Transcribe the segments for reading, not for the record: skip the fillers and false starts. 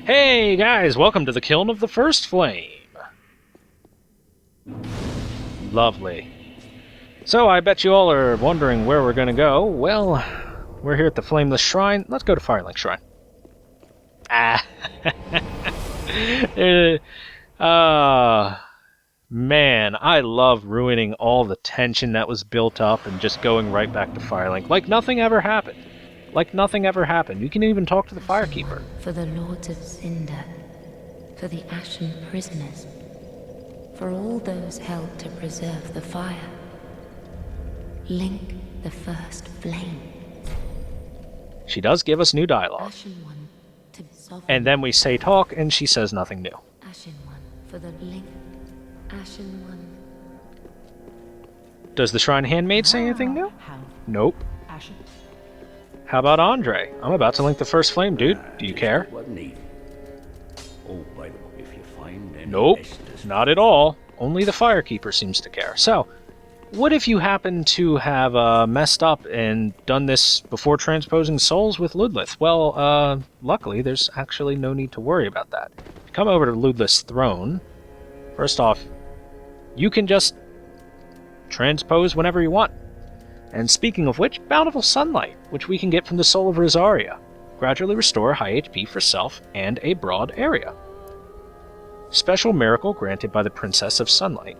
Hey guys, welcome to the Kiln of the First Flame. Lovely. So I bet you all are wondering where we're going to go. Well, we're here at the Flameless Shrine. Let's go to Firelink Shrine. Man, I love ruining all the tension that was built up and just going right back to Firelink. Like nothing ever happened. Like nothing ever happened. You can even talk to the Firekeeper. For the lords of Cinder, for the ashen prisoners, for all those held to preserve the fire. Link the first flame. She does give us new dialogue. Ashen one to the sovereign. And then we say talk, and she says nothing new. Ashen one for the link. Ashen one. Does the Shrine Handmaid say anything new? Nope. Ashen. How about Andre? I'm about to link the first flame, dude. Do you care? What need? Oh, by the way, if you find any Nope, Estes- not at all. Only the Firekeeper seems to care. So, what if you happen to have messed up and done this before transposing souls with Ludleth? Well, luckily, there's actually no need to worry about that. If you come over to Ludleth's throne, first off, you can just transpose whenever you want. And speaking of which, Bountiful Sunlight, which we can get from the Soul of Rosaria. Gradually restore high HP for self and a broad area. Special miracle granted by the Princess of Sunlight.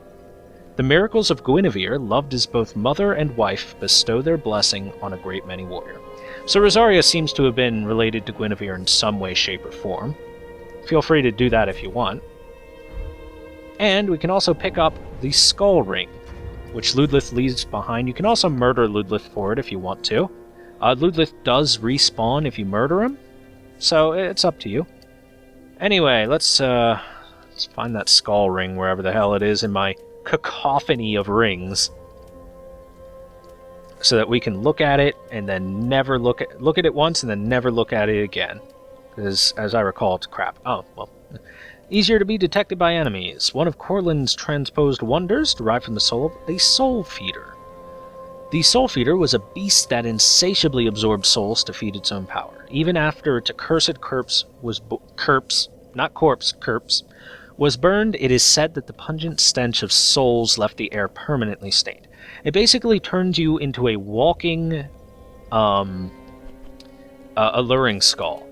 The miracles of Guinevere, loved as both mother and wife, bestow their blessing on a great many warrior. So Rosaria seems to have been related to Guinevere in some way, shape, or form. Feel free to do that if you want. And we can also pick up the Skull Ring, which Ludleth leaves behind. You can also murder Ludleth for it if you want to. Ludleth does respawn if you murder him, so it's up to you. Anyway, let's find that skull ring wherever the hell it is in my cacophony of rings, so that we can look at it and then never look at it once and then never look at it again. Because, as I recall, it's crap. Oh, well. Easier to be detected by enemies. One of Corlin's transposed wonders derived from the soul of a soul feeder. The soul feeder was a beast that insatiably absorbed souls to feed its own power. Even after its accursed corpse was burned, it is said that the pungent stench of souls left the air permanently stained. It basically turns you into a walking, alluring skull.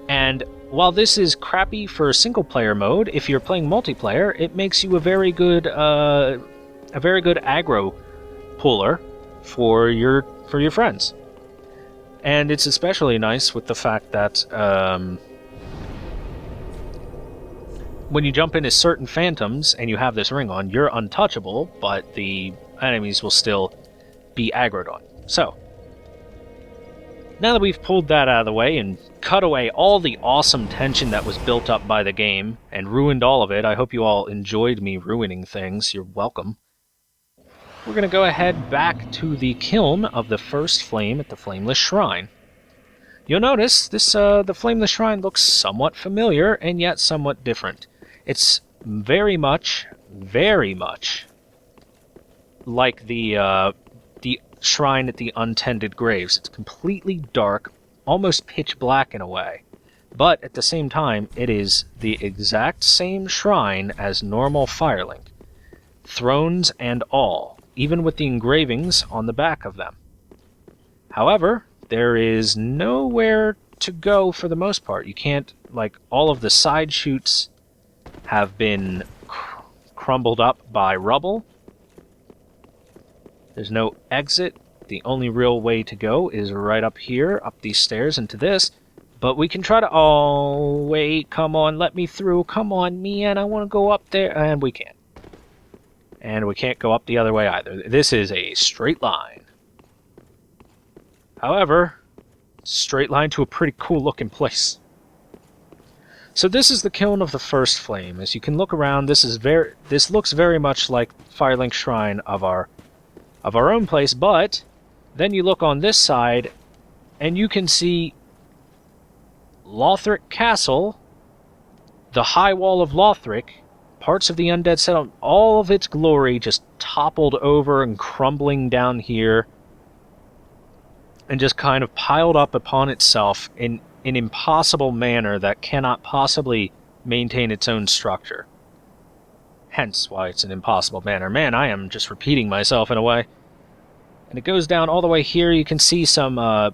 And while this is crappy for single-player mode, if you're playing multiplayer, it makes you a very good aggro puller for your friends. And it's especially nice with the fact that when you jump into certain phantoms and you have this ring on, you're untouchable, but the enemies will still be aggroed on. So, now that we've pulled that out of the way and cut away all the awesome tension that was built up by the game and ruined all of it, I hope you all enjoyed me ruining things. You're welcome. We're going to go ahead back to the Kiln of the First Flame at the Flameless Shrine. You'll notice this the Flameless Shrine looks somewhat familiar and yet somewhat different. It's very much like the shrine at the Untended Graves. It's completely dark, almost pitch black in a way. But at the same time, it is the exact same shrine as normal Firelink. Thrones and all, even with the engravings on the back of them. However, there is nowhere to go for the most part. You can't, like, all of the side chutes have been crumbled up by rubble. There's no exit. The only real way to go is right up here, up these stairs into this. But we can try to... Oh, wait, come on, let me through. Come on, man, I want to go up there. And we can't. And we can't go up the other way either. This is a straight line. However, straight line to a pretty cool looking place. So this is the Kiln of the First Flame. As you can look around, this looks very much like Firelink Shrine of our own place, but then you look on this side and you can see Lothric Castle, the High Wall of Lothric, parts of the undead settlement, all of its glory just toppled over and crumbling down here and just kind of piled up upon itself in an impossible manner that cannot possibly maintain its own structure. Hence why it's an impossible manner. Man, I am just repeating myself in a way. And it goes down all the way here. You can see some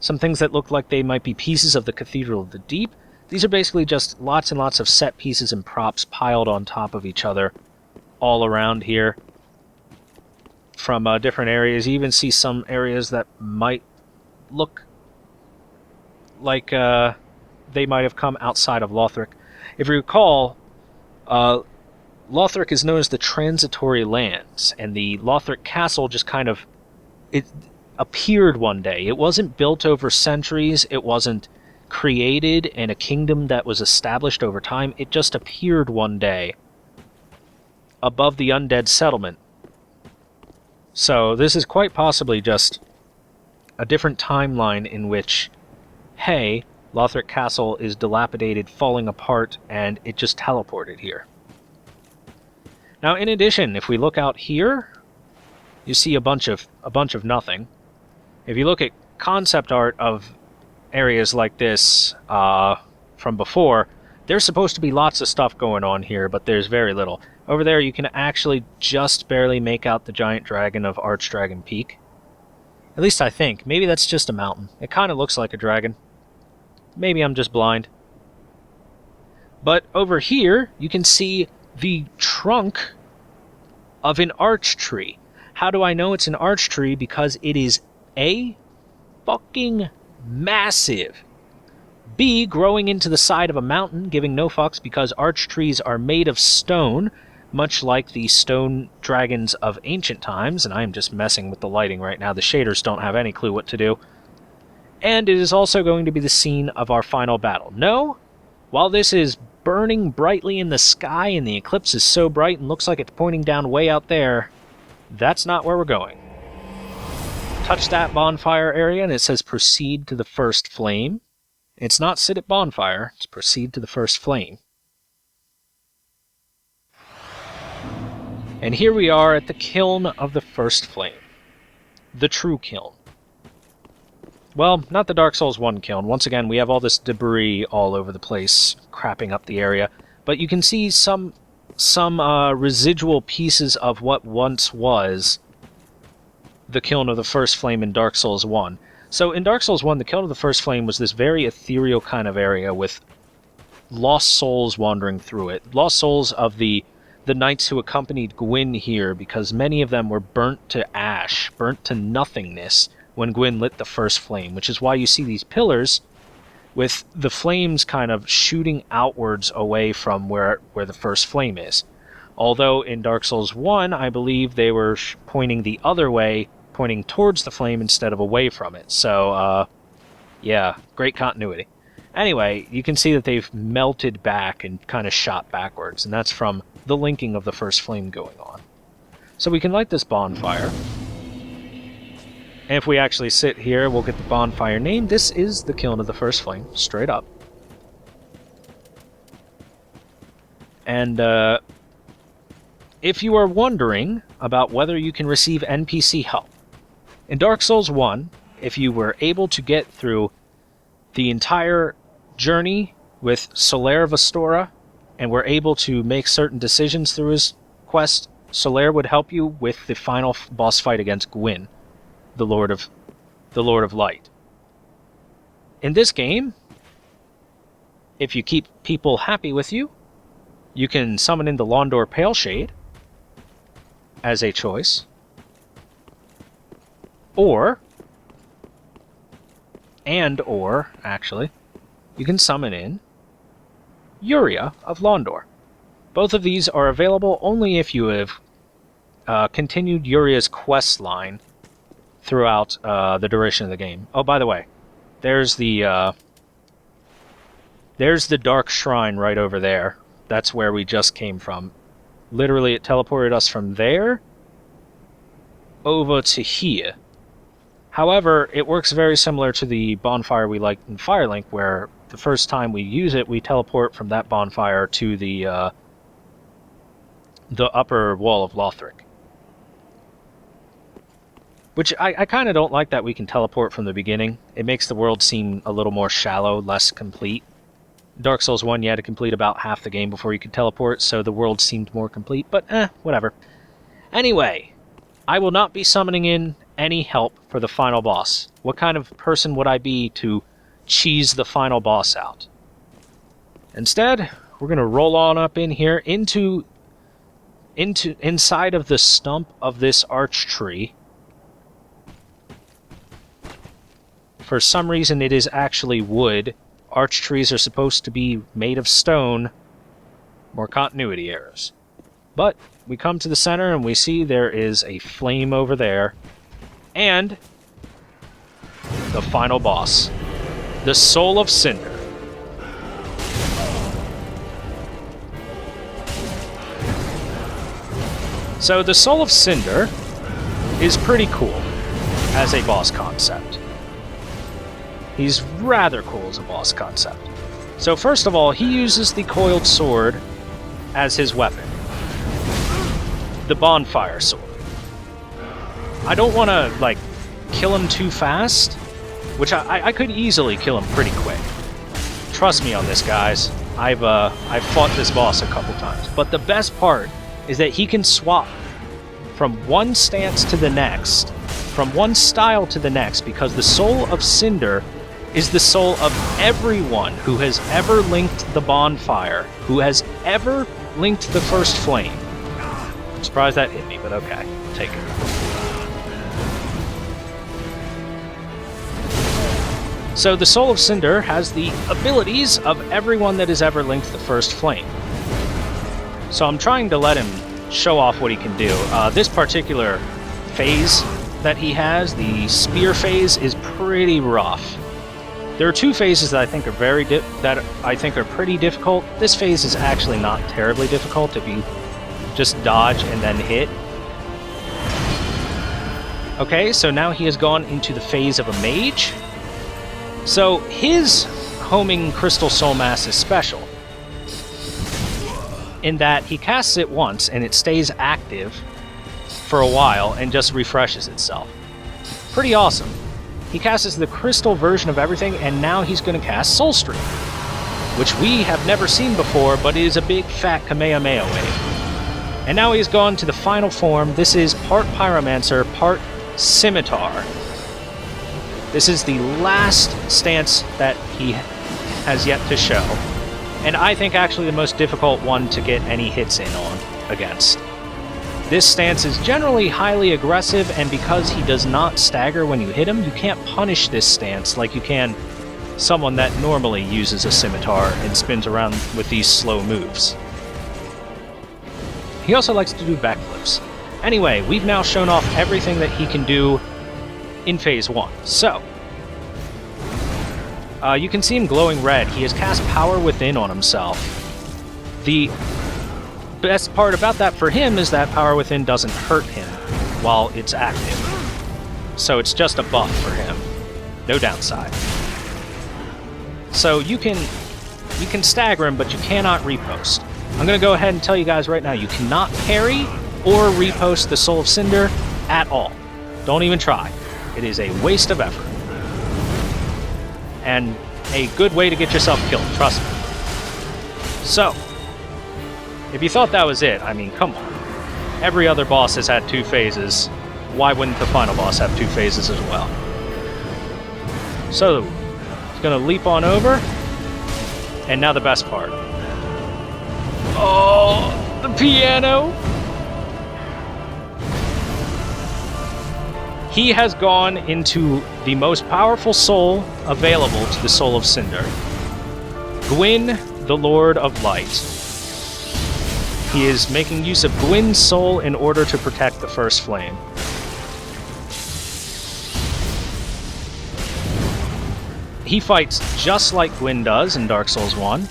things that look like they might be pieces of the Cathedral of the Deep. These are basically just lots and lots of set pieces and props piled on top of each other all around here from different areas. You even see some areas that might look like they might have come outside of Lothric. If you recall, Lothric is known as the Transitory Lands, and the Lothric Castle just kind of... it appeared one day. It wasn't built over centuries, it wasn't created in a kingdom that was established over time. It just appeared one day above the undead settlement. So this is quite possibly just a different timeline in which, hey, Lothric Castle is dilapidated, falling apart, and it just teleported here. Now, in addition, if we look out here, you see a bunch of nothing. If you look at concept art of areas like this from before, there's supposed to be lots of stuff going on here, but there's very little. Over there, you can actually just barely make out the giant dragon of Archdragon Peak. At least I think. Maybe that's just a mountain. It kind of looks like a dragon. Maybe I'm just blind. But over here, you can see the trunk of an arch tree. How do I know it's an arch tree? Because it is A, fucking massive. B, growing into the side of a mountain, giving no fucks because arch trees are made of stone, much like the stone dragons of ancient times, and I am just messing with the lighting right now. The shaders don't have any clue what to do. And it is also going to be the scene of our final battle. No, while this is burning brightly in the sky and the eclipse is so bright and looks like it's pointing down way out there, that's not where we're going. Touch that bonfire area and it says proceed to the first flame. It's not sit at bonfire, it's proceed to the first flame. And here we are at the Kiln of the First Flame. The true Kiln. Well, not the Dark Souls 1 Kiln. Once again, we have all this debris all over the place, crapping up the area. But you can see some residual pieces of what once was the Kiln of the First Flame in Dark Souls 1. So in Dark Souls 1, the Kiln of the First Flame was this very ethereal kind of area with lost souls wandering through it. Lost souls of the knights who accompanied Gwyn here, because many of them were burnt to ash, burnt to nothingness when Gwyn lit the first flame, which is why you see these pillars with the flames kind of shooting outwards away from where the first flame is. Although in Dark Souls 1, I believe they were pointing the other way, pointing towards the flame instead of away from it. So, yeah, great continuity. Anyway, you can see that they've melted back and kind of shot backwards, and that's from the linking of the first flame going on. So we can light this bonfire. And if we actually sit here, we'll get the bonfire name. This is the Kiln of the First Flame, straight up. And if you are wondering about whether you can receive NPC help, in Dark Souls 1, if you were able to get through the entire journey with Solaire Vastora and were able to make certain decisions through his quest, Solaire would help you with the final boss fight against Gwyn, the Lord of Light. In this game, if you keep people happy with you, you can summon in the Londor Paleshade as a choice, or actually, you can summon in Yuria of Londor. Both of these are available only if you have continued Yuria's quest line throughout the duration of the game. Oh, by the way, there's the Dark Shrine right over there. That's where we just came from. Literally, it teleported us from there over to here. However, it works very similar to the bonfire we liked in Firelink, where the first time we use it, we teleport from that bonfire to the upper wall of Lothric. Which I kind of don't like that we can teleport from the beginning. It makes the world seem a little more shallow, less complete. Dark Souls 1, you had to complete about half the game before you could teleport, so the world seemed more complete, but whatever. Anyway, I will not be summoning in any help for the final boss. What kind of person would I be to cheese the final boss out? Instead, we're going to roll on up in here inside of the stump of this arch tree. For some reason, it is actually wood. Arch trees are supposed to be made of stone. More continuity errors. But we come to the center and we see there is a flame over there. And the final boss. The Soul of Cinder. So the Soul of Cinder is pretty cool as a boss concept. He's rather cool as a boss concept. So first of all, he uses the coiled sword as his weapon. The BONFIRE sword. I don't want to, like, kill him too fast, which I could easily kill him pretty quick. Trust me on this, guys. I've fought this boss a couple times. But the best part is that he can swap from one stance to the next, from one style to the next, because the Soul of Cinder is the soul of everyone who has ever linked the bonfire, who has ever linked the first flame. I'm surprised that hit me, but okay, take it. So the Soul of Cinder has the abilities of everyone that has ever linked the first flame. So I'm trying to let him show off what he can do. This particular phase that he has, the spear phase, is pretty rough. There are two phases that I think are pretty difficult. This phase is actually not terribly difficult if you just dodge and then hit. Okay, so now he has gone into the phase of a mage. So his homing Crystal Soul Mass is special in that he casts it once and it stays active for a while and just refreshes itself. Pretty awesome. He casts the crystal version of everything, and now he's going to cast Soul Stream, which we have never seen before, but it is a big fat Kamehameha wave. And now he's gone to the final form. This is part Pyromancer, part Scimitar. This is the last stance that he has yet to show, and I think actually the most difficult one to get any hits in on against. This stance is generally highly aggressive, and because he does not stagger when you hit him, you can't punish this stance like you can someone that normally uses a scimitar and spins around with these slow moves. He also likes to do backflips. Anyway, we've now shown off everything that he can do in Phase 1. So, you can see him glowing red. He has cast Power Within on himself. The best part about that for him is that Power Within doesn't hurt him while it's active. So it's just a buff for him. No downside. So you can stagger him, but you cannot repost. I'm going to go ahead and tell you guys right now, you cannot parry or repost the Soul of Cinder at all. Don't even try. It is a waste of effort. And a good way to get yourself killed, trust me. So, if you thought that was it, I mean, come on. Every other boss has had 2 phases. Why wouldn't the final boss have 2 phases as well? So, he's going to leap on over. And now the best part. Oh, the piano! He has gone into the most powerful soul available to the Soul of Cinder. Gwyn, the Lord of Light. He is making use of Gwyn's soul in order to protect the first flame. He fights just like Gwyn does in Dark Souls 1.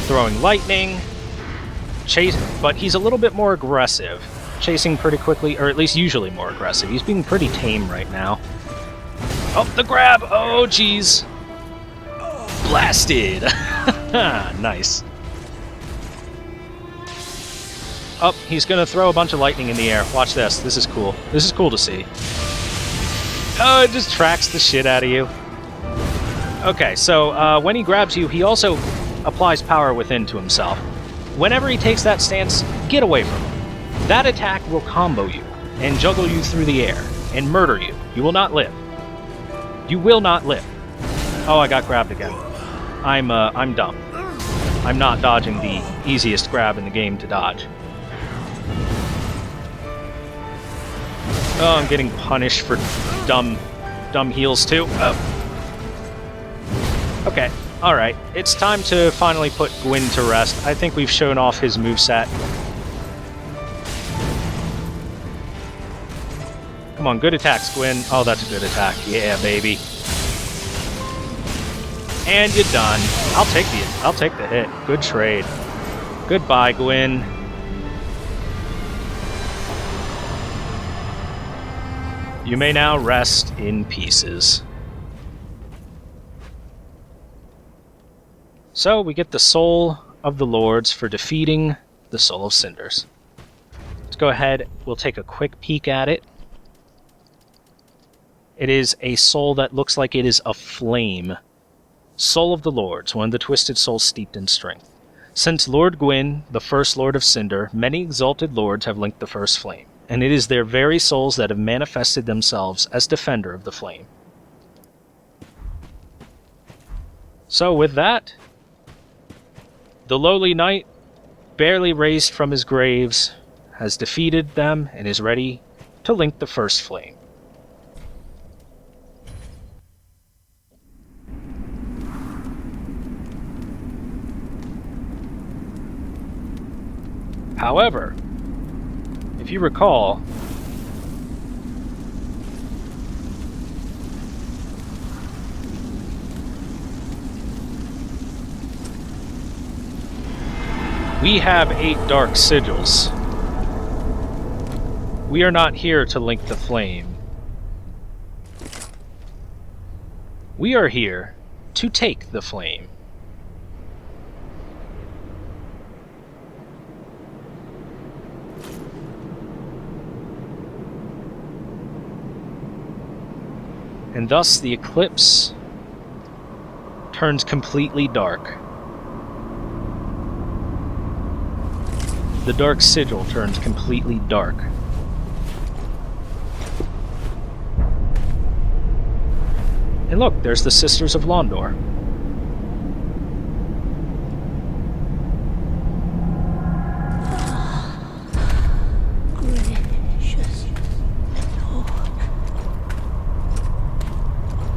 Throwing lightning, but he's a little bit more aggressive. Chasing pretty quickly, or at least usually more aggressive. He's being pretty tame right now. Oh, the grab! Oh, jeez. Blasted! Nice. Oh, he's gonna throw a bunch of lightning in the air. Watch this. This is cool. This is cool to see. Oh, it just tracks the shit out of you. Okay, so when he grabs you, he also applies power within to himself. Whenever he takes that stance, get away from him. That attack will combo you and juggle you through the air and murder you. You will not live. You will not live. Oh, I got grabbed again. I'm dumb. I'm not dodging the easiest grab in the game to dodge. Oh, I'm getting punished for dumb heals too. Oh. Okay, alright. It's time to finally put Gwyn to rest. I think we've shown off his moveset. Come on, good attacks, Gwyn. Oh, that's a good attack. Yeah, baby. And you're done. I'll take the hit. Good trade. Goodbye, Gwyn. You may now rest in pieces. So, we get the Soul of the Lords for defeating the Soul of Cinders. Let's go ahead, we'll take a quick peek at it. It is a soul that looks like it is a flame. Soul of the Lords, one of the twisted souls steeped in strength. Since Lord Gwyn, the first Lord of Cinder, many exalted lords have linked the first flame, and it is their very souls that have manifested themselves as defender of the flame. So with that, the lowly knight, barely raised from his graves, has defeated them and is ready to link the first flame. However, if you recall, we have 8 dark sigils. We are not here to link the flame. We are here to take the flame. And thus the eclipse turns completely dark. The dark sigil turns completely dark. And look, there's the Sisters of Londor. Gracious Lord,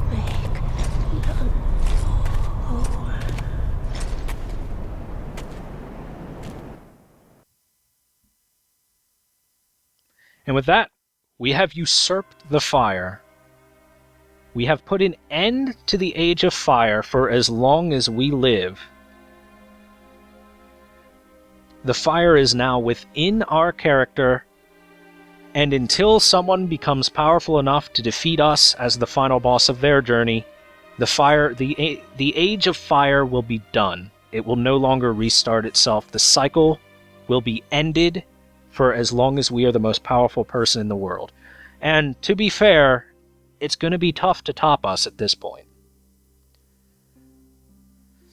make Londor whole. And with that, we have usurped the fire. We have put an end to the age of fire for as long as we live. The fire is now within our character, and until someone becomes powerful enough to defeat us as the final boss of their journey, the age of fire will be done. It will no longer restart itself. The cycle will be ended for as long as we are the most powerful person in the world. And to be fair, it's going to be tough to top us at this point.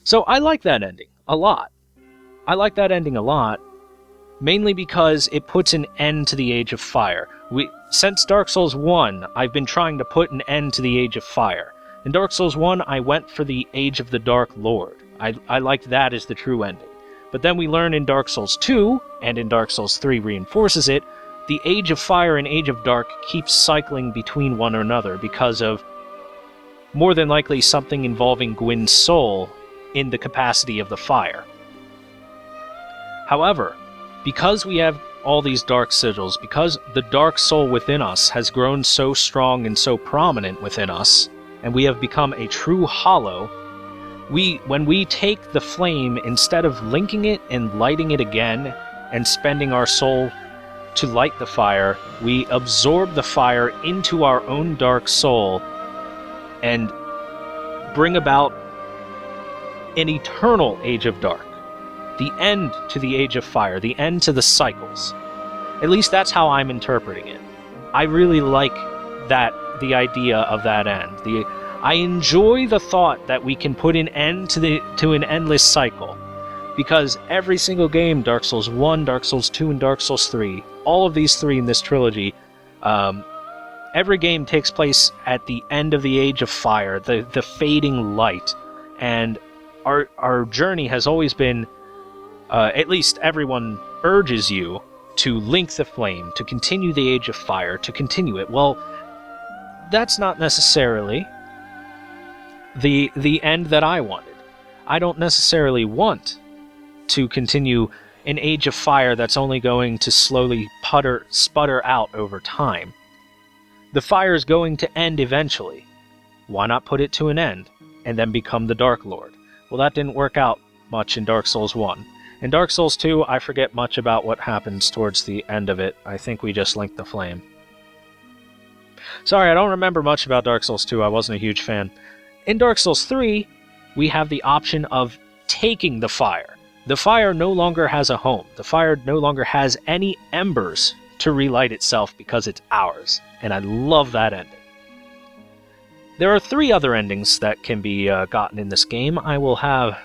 So I like that ending a lot. I like that ending a lot, mainly because it puts an end to the Age of Fire. Since Dark Souls 1, I've been trying to put an end to the Age of Fire. In Dark Souls 1, I went for the Age of the Dark Lord. I liked that as the true ending. But then we learn in Dark Souls 2, and in Dark Souls 3 reinforces it, the Age of Fire and Age of Dark keeps cycling between one another because of, more than likely, something involving Gwyn's soul in the capacity of the fire. However, because we have all these dark sigils, because the dark soul within us has grown so strong and so prominent within us, and we have become a true hollow, when we take the flame, instead of linking it and lighting it again and spending our soul to light the fire, we absorb the fire into our own dark soul and bring about an eternal Age of Dark. the end to the Age of Fire, the end to the cycles. At least that's how I'm interpreting it. I really like the idea of that end. I enjoy the thought that we can put an end to an endless cycle, because every single game, Dark Souls 1, Dark Souls 2, and Dark Souls 3, all of these three in this trilogy, every game takes place at the end of the Age of Fire, the fading light, and our journey has always been, at least everyone urges you to link the flame, to continue the Age of Fire, to continue it. Well, that's not necessarily the end that I wanted. I don't necessarily want to continue an Age of Fire that's only going to slowly sputter out over time. The fire is going to end eventually. Why not put it to an end, and then become the Dark Lord? Well, that didn't work out much in Dark Souls 1. In Dark Souls 2, I forget much about what happens towards the end of it. I think we just linked the flame. Sorry, I don't remember much about Dark Souls 2. I wasn't a huge fan. In Dark Souls 3, we have the option of taking the fire. The fire no longer has a home. The fire no longer has any embers to relight itself because it's ours. And I love that ending. There are 3 other endings that can be gotten in this game. I will have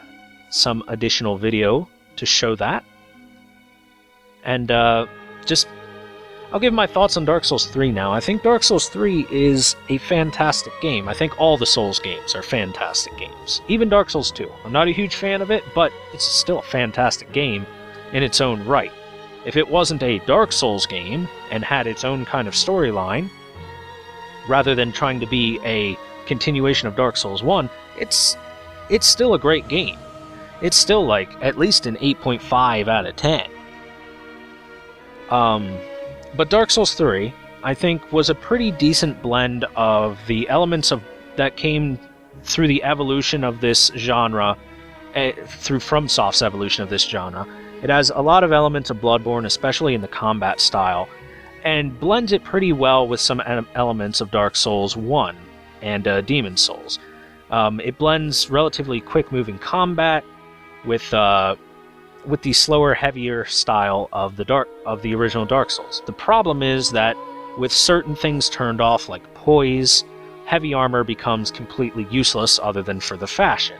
some additional video to show that. And I'll give my thoughts on Dark Souls 3 now. I think Dark Souls 3 is a fantastic game. I think all the Souls games are fantastic games. Even Dark Souls 2. I'm not a huge fan of it, but it's still a fantastic game in its own right. If it wasn't a Dark Souls game and had its own kind of storyline, rather than trying to be a continuation of Dark Souls 1, it's still a great game. It's still like at least an 8.5 out of 10. But Dark Souls 3, I think, was a pretty decent blend of the elements that came through the evolution of this genre, through FromSoft's evolution of this genre. It has a lot of elements of Bloodborne, especially in the combat style, and blends it pretty well with some elements of Dark Souls 1 and Demon Souls. It blends relatively quick-moving combat with the slower, heavier style of the original Dark Souls. The problem is that with certain things turned off, like poise, heavy armor becomes completely useless other than for the fashion.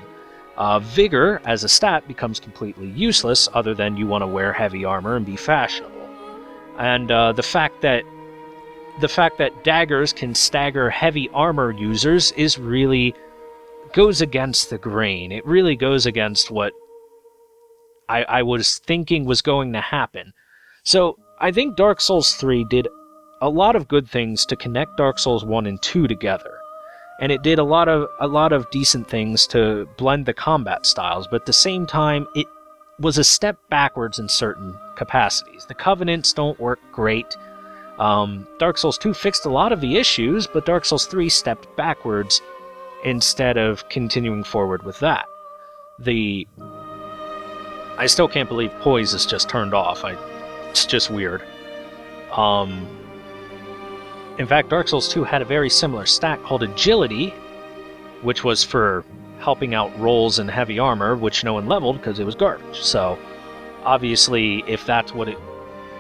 Vigor, as a stat, becomes completely useless other than you want to wear heavy armor and be fashionable. And the fact that daggers can stagger heavy armor users goes against the grain. It really goes against what I was thinking was going to happen. So I think Dark Souls 3 did a lot of good things to connect Dark Souls 1 and 2 together. And it did a lot of decent things to blend the combat styles, but at the same time, it was a step backwards in certain capacities. The Covenants don't work great. Dark Souls 2 fixed a lot of the issues, but Dark Souls 3 stepped backwards instead of continuing forward with that. I still can't believe poise is just turned off. It's just weird. In fact, Dark Souls 2 had a very similar stat called Agility, which was for helping out rolls and heavy armor, which no one leveled because it was garbage. So, obviously, if that's what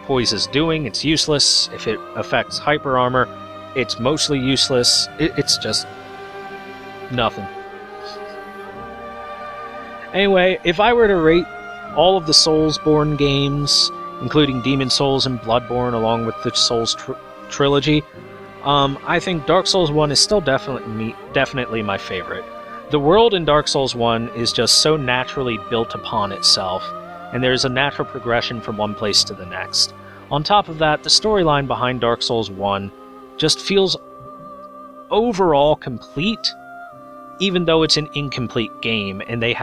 poise is doing, it's useless. If it affects hyper armor, it's mostly useless. It's just nothing. Anyway, if I were to rate all of the Soulsborne games, including Demon Souls and Bloodborne, along with the Souls trilogy, I think Dark Souls 1 is still definitely my favorite. The world in Dark Souls 1 is just so naturally built upon itself, and there's a natural progression from one place to the next. On top of that, the storyline behind Dark Souls 1 just feels overall complete, even though it's an incomplete game, and they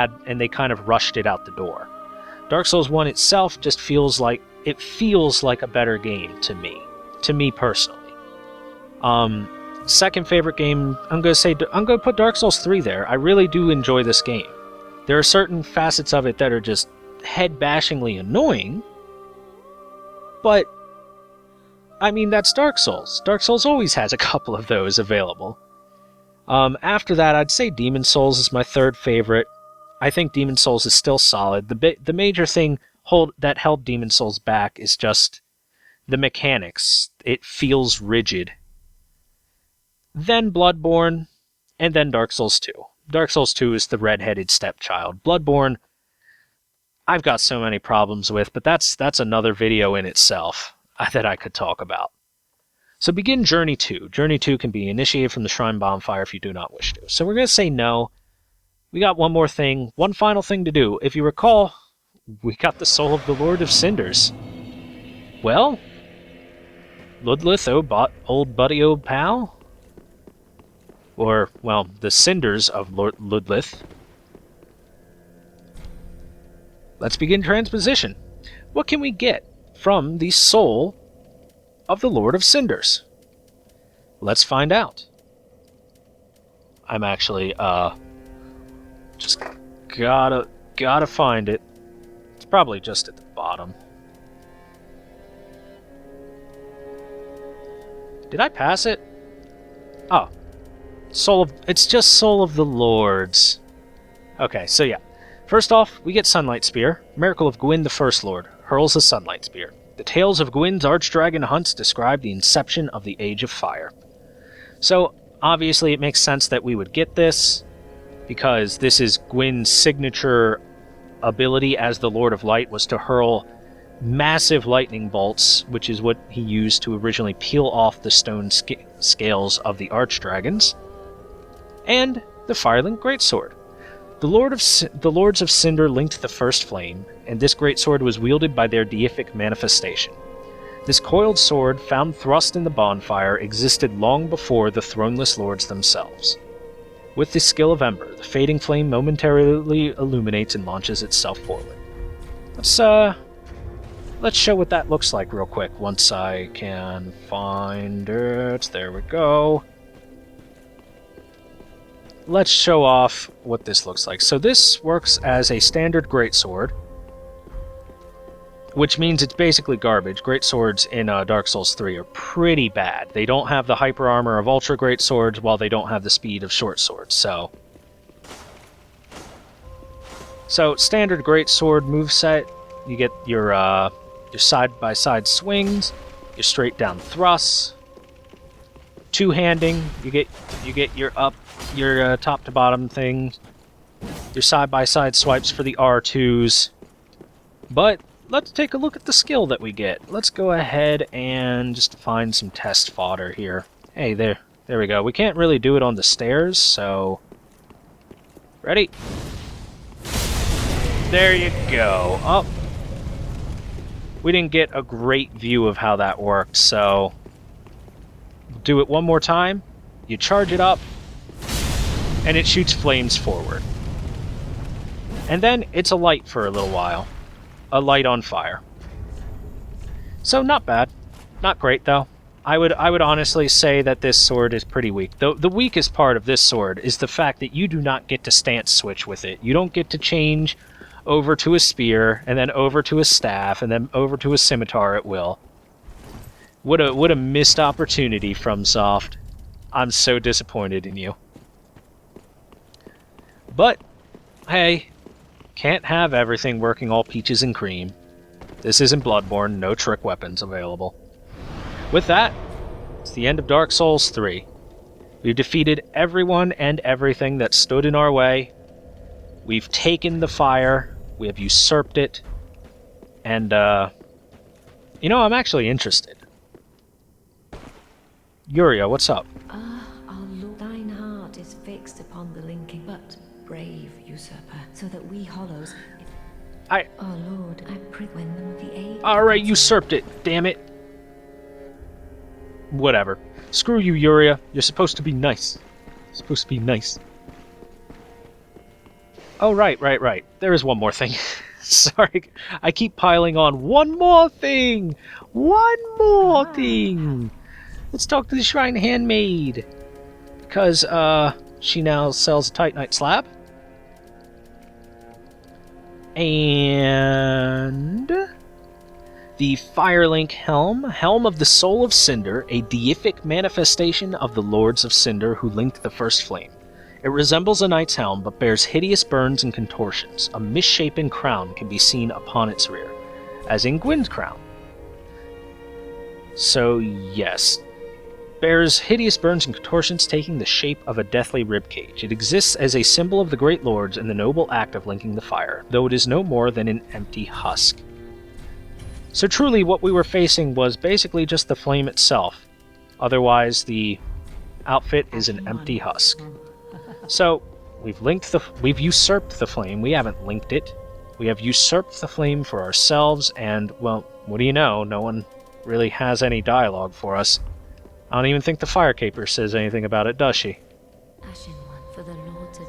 kind of rushed it out the door. Dark Souls 1 itself just feels like a better game to me personally. Second favorite game, I'm gonna put Dark Souls 3 there. I really do enjoy this game. There are certain facets of it that are just head-bashingly annoying, but I mean, that's Dark Souls. Dark Souls always has a couple of those available. After that, I'd say Demon Souls is my third favorite. I think Demon Souls is still solid. The major thing that held Demon Souls back is just the mechanics. It feels rigid. Then Bloodborne, and then Dark Souls 2. Dark Souls 2 is the red-headed stepchild. Bloodborne, I've got so many problems with, but that's another video in itself that I could talk about. So begin Journey 2. Journey 2 can be initiated from the Shrine Bonfire if you do not wish to. So we're going to say no. We got one more thing, one final thing to do. If you recall, we got the soul of the Lord of Cinders. Well, Ludlith, old buddy, old pal? Or, well, the cinders of Ludlith. Let's begin transposition. What can we get from the soul of the Lord of Cinders? Let's find out. I'm actually, just gotta find it. It's probably just at the bottom. Did I pass it? Oh. It's just Soul of the Lords. Okay, so yeah. First off, we get Sunlight Spear. Miracle of Gwyn the First Lord. Hurls a Sunlight Spear. The tales of Gwyn's Archdragon hunts describe the inception of the Age of Fire. So, obviously it makes sense that we would get this, because this is Gwyn's signature ability as the Lord of Light, was to hurl massive lightning bolts, which is what he used to originally peel off the stone scales of the Archdragons. And the Firelink Greatsword. The Lords of Cinder linked the First Flame, and this greatsword was wielded by their deific manifestation. This coiled sword, found thrust in the bonfire, existed long before the Throneless Lords themselves. With the skill of Ember, the fading flame momentarily illuminates and launches itself forward. Let's show what that looks like real quick, once I can find it. There we go. Let's show off what this looks like. So this works as a standard greatsword, which means it's basically garbage. Greatswords in Dark Souls 3 are pretty bad. They don't have the hyper armor of ultra greatswords, while they don't have the speed of short swords. So standard greatsword moveset. You get your side-by-side swings, your straight-down thrusts, two-handing. You get your top-to-bottom thing, your side-by-side swipes for the R2s. But let's take a look at the skill that we get. Let's go ahead and just find some test fodder here. Hey, there we go. We can't really do it on the stairs, so... Ready? There you go. Oh. We didn't get a great view of how that worked, so... Do it one more time. You charge it up, and it shoots flames forward. And then it's a light for a little while. A light on fire. So not bad. Not great, though. I would honestly say that this sword is pretty weak. The weakest part of this sword is the fact that you do not get to stance switch with it. You don't get to change over to a spear, and then over to a staff, and then over to a scimitar at will. What a missed opportunity, FromSoft. I'm so disappointed in you. But, hey, can't have everything working all peaches and cream. This isn't Bloodborne, no trick weapons available. With that, it's the end of Dark Souls 3. We've defeated everyone and everything that stood in our way. We've taken the fire, we have usurped it, and, you know, I'm actually interested. Yuria, what's up? Our Lord, thine heart is fixed upon the linking, but brave usurper, so that we hollows... Our Lord, I pray when them the aid... Alright, usurped it, damn it. Whatever. Screw you, Yuria. You're supposed to be nice. Supposed to be nice. Oh, right. There is one more thing. Sorry, I keep piling on. One more thing! Let's talk to the Shrine Handmaid. Because, she now sells a Titanite slab. And... the Firelink Helm. Helm of the Soul of Cinder, a deific manifestation of the Lords of Cinder who linked the First Flame. It resembles a knight's helm, but bears hideous burns and contortions. A misshapen crown can be seen upon its rear, as in Gwyn's crown. So, yes. Bears hideous burns and contortions taking the shape of a deathly ribcage. It exists as a symbol of the great lords in the noble act of linking the fire, though it is no more than an empty husk. So truly what we were facing was basically just the flame itself. Otherwise, the outfit is an empty husk. So, we've usurped the flame. We haven't linked it. We have usurped the flame for ourselves, and, well, what do you know? No one really has any dialogue for us. I don't even think the Fire Caper says anything about it, does she? Ashen one for the Lords of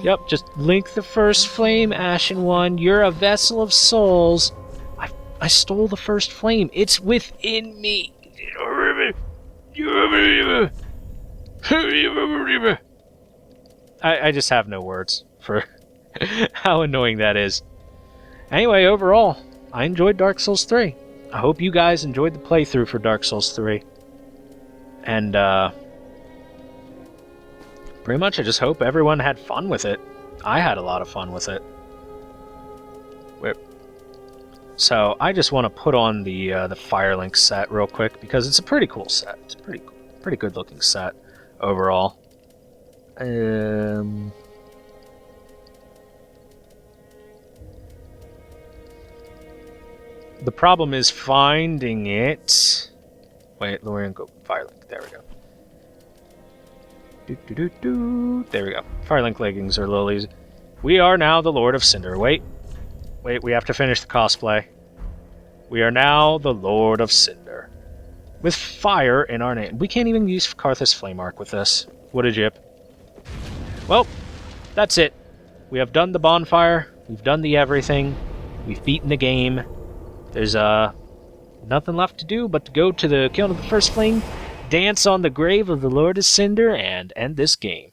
Yep, just link the first flame, Ashen One. You're a vessel of souls. I stole the first flame. It's within me. I just have no words for how annoying that is. Anyway, overall, I enjoyed Dark Souls 3. I hope you guys enjoyed the playthrough for Dark Souls 3. And, pretty much I just hope everyone had fun with it. I had a lot of fun with it. So, I just want to put on the Firelink set real quick, because it's a pretty cool set. It's a pretty good looking set, overall. The problem is finding it. Wait, Lorian, go Firelink. There we go. There we go. Firelink leggings are a little easy. We are now the Lord of Cinder. Wait, we have to finish the cosplay. We are now the Lord of Cinder. With fire in our name. We can't even use Karthus Flame Arc with this. What a jip. Well, that's it. We have done the bonfire. We've done the everything. We've beaten the game. There's nothing left to do but to go to the Kiln of the First Flame, dance on the grave of the Lord of Cinder, and end this game.